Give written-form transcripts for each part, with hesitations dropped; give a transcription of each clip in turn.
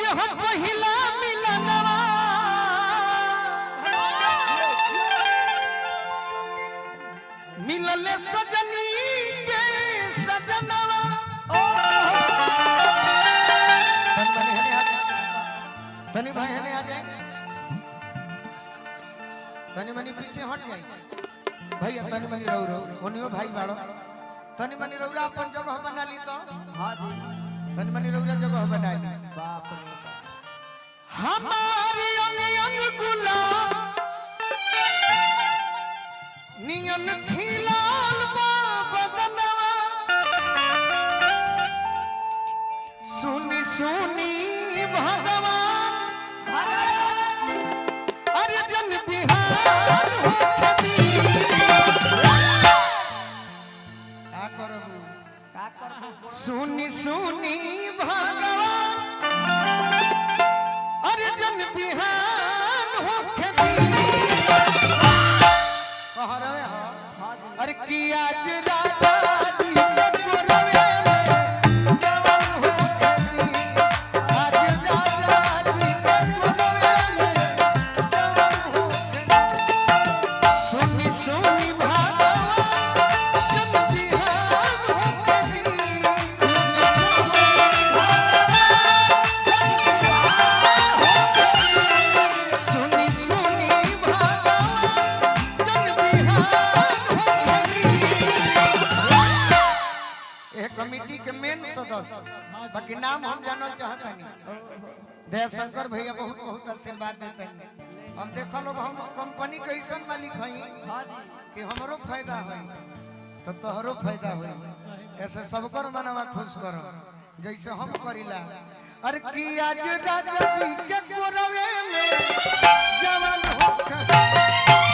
यह पहिला मिलनवा मिलले सजनी के सजनवा तनी भाई हने आ जाए तनी मनी पीछे हट जाए भैया तनी मनी रहो रहो ओनियो भाई बाड़ो तनी मनी रौरा अपन जगह बना ली तो हां जी तनी मनी रौरा जगह बना ली बाप रे हमारी अनियन गुलाब नियन खिलाल बा बदनवा सुनी सुनी भगवान अरे जन बिहार हो खदी सुनी सुनी भगवान अरे जन बिहान हो खदी कह रहे हो अरे कि आज राजा जी के कोरवे में जवान हो खदी आज राजा जी के कोरवे में जवान हो खदी सुनी सुनी बाकी नाम हम जानल चाहता नहीं दयाशंकर भैया बहुत बहुत आशीर्वाद देते हैं हम देखल लोग हम कंपनी के ऐसा मालिक हई कि हमरो फायदा होई तो तोहरो फायदा होई ऐसे सबकर मनवा खुश करो जैसे हम करिला अरे कि आज राजा जी के कोरवे में जवान हो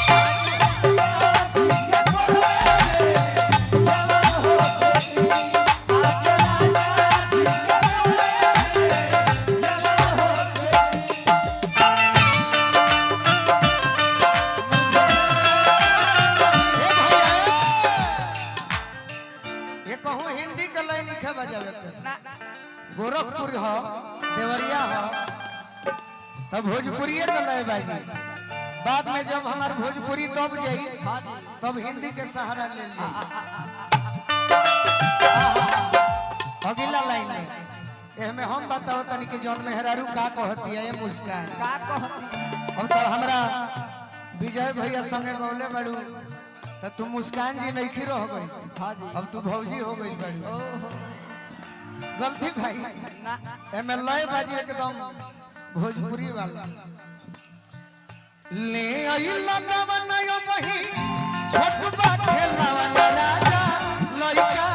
गोरखपुर हो देवरिया हो तब भोजपुरी का लय बाजी बाद में जब हमार भोजपुरी दब जाई तब हिंदी के सहारा ले ली अगला लाइन में एहमे हम बताओ तनी कि जौन मेहरारू का कहती है ये मुस्कान का कहती अब तो हमरा विजय भैया संगे बोले बड़ू तो तू मुस्कान जी नहीं खी रह गई अब तू भौजी हो गई बड़ी गलती भाई एमे लय बाजी एकदम भोजपुरी वाला ले आई लगवन यो बही छोट बा खेलवन राजा लइका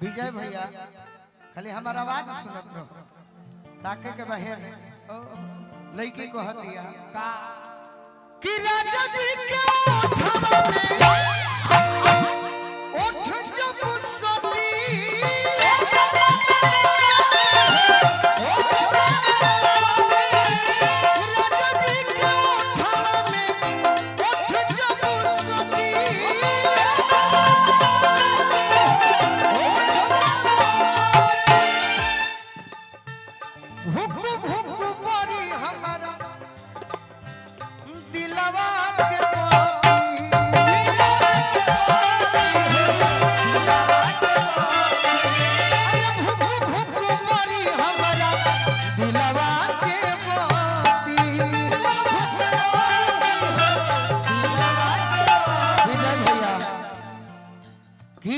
विजय भैया खाली हमारा आवाज सुनत रहो ताके के बहन लड़की को हतिया कि राजा जी के ओठवा में ओठ जब सती राजा जी के ओठवा में ओठ जब सती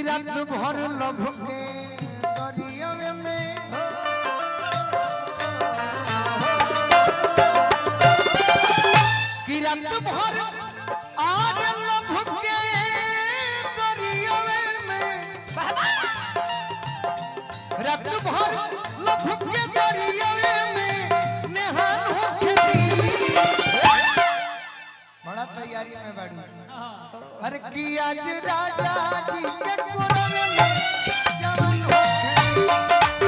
रात भर लभ के दरिया में तैयारी में बाड़ी। अरे कि आज राजा जी के कोरवे में जवान होके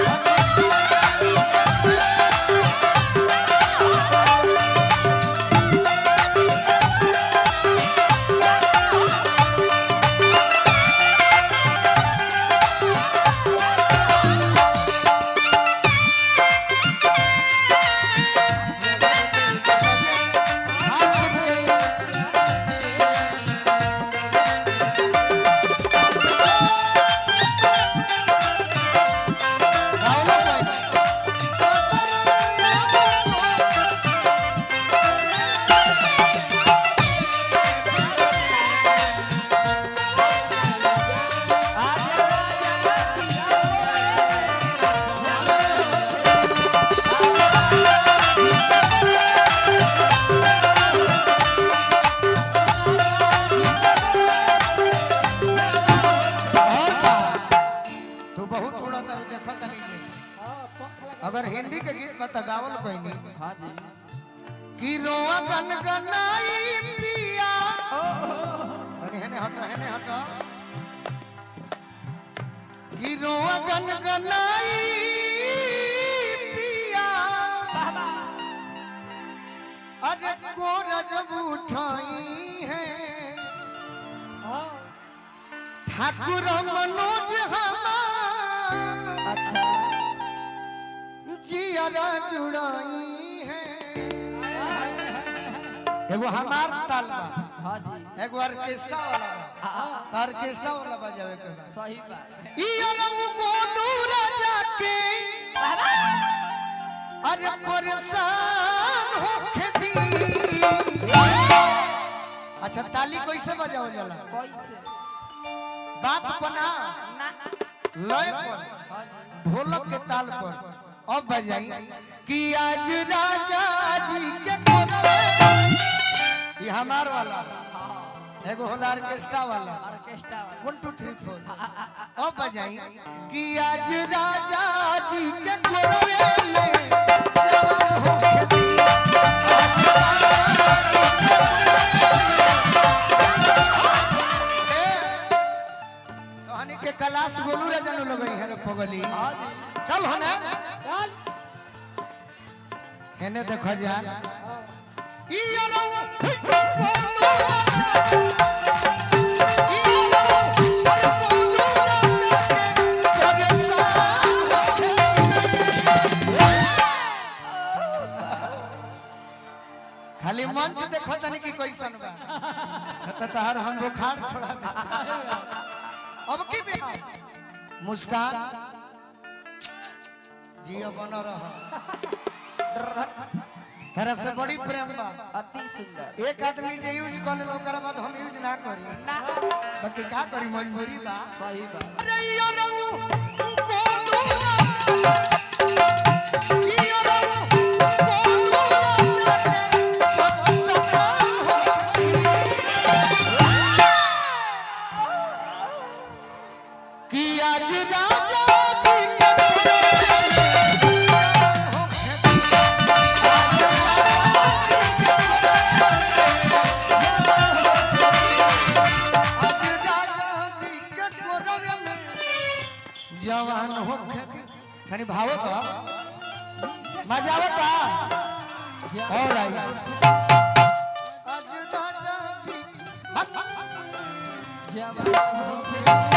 अगर हिंदी के गीत बता गावल कोई नहीं। हाँ जी कि रोआ गनगनाई पिया तनी हेने हटा कि रोआ गनगनाई पिया अरे कोरा जब उठाई है ठाकुर मनोज हमार अच्छा जियारा जुड़ाई है। एगो हमार ताल बा हां जी एगो ऑर्केस्ट्रा वाला बा ऑर्केस्ट्रा वाला बजावे के बा सही बात ई अरऊ गोनू राजा के अरे परेशान होके दी। अच्छा ताली कैसे बजावल जाला कैसे बात बना लय पर ढोलक के ताल पर अब बजाई कि आज राजा जी के कोरवे ये हमार वाला एगो होला ऑर्केस्ट्रा वाला 1 2 3 4 अब बजाई कि आज राजा जी के कोरवे में जवान होके दी। कहानी के कलाश गोलू रे जानू लगई है रे पगली चल हो ना हेने देखो जान ई अरऊ खाली मंच देखो तनी की कैसन बा त तहर हम बुखार छोड़ा दे। अब की भी मुस्कान जियो बन रहा तरह से बड़ी प्रेम बा अति सुंदर। एक आदमी जे यूज कर ले ओकरा बाद हम यूज ना करी ना बाकी का करी मजबूरी बा सही बा। अरे यो रऊ गोनू यो रऊ कि आज राजा जी जवान होके खनी भावो तो मजा आवता और आई आज राजा जी जवान होके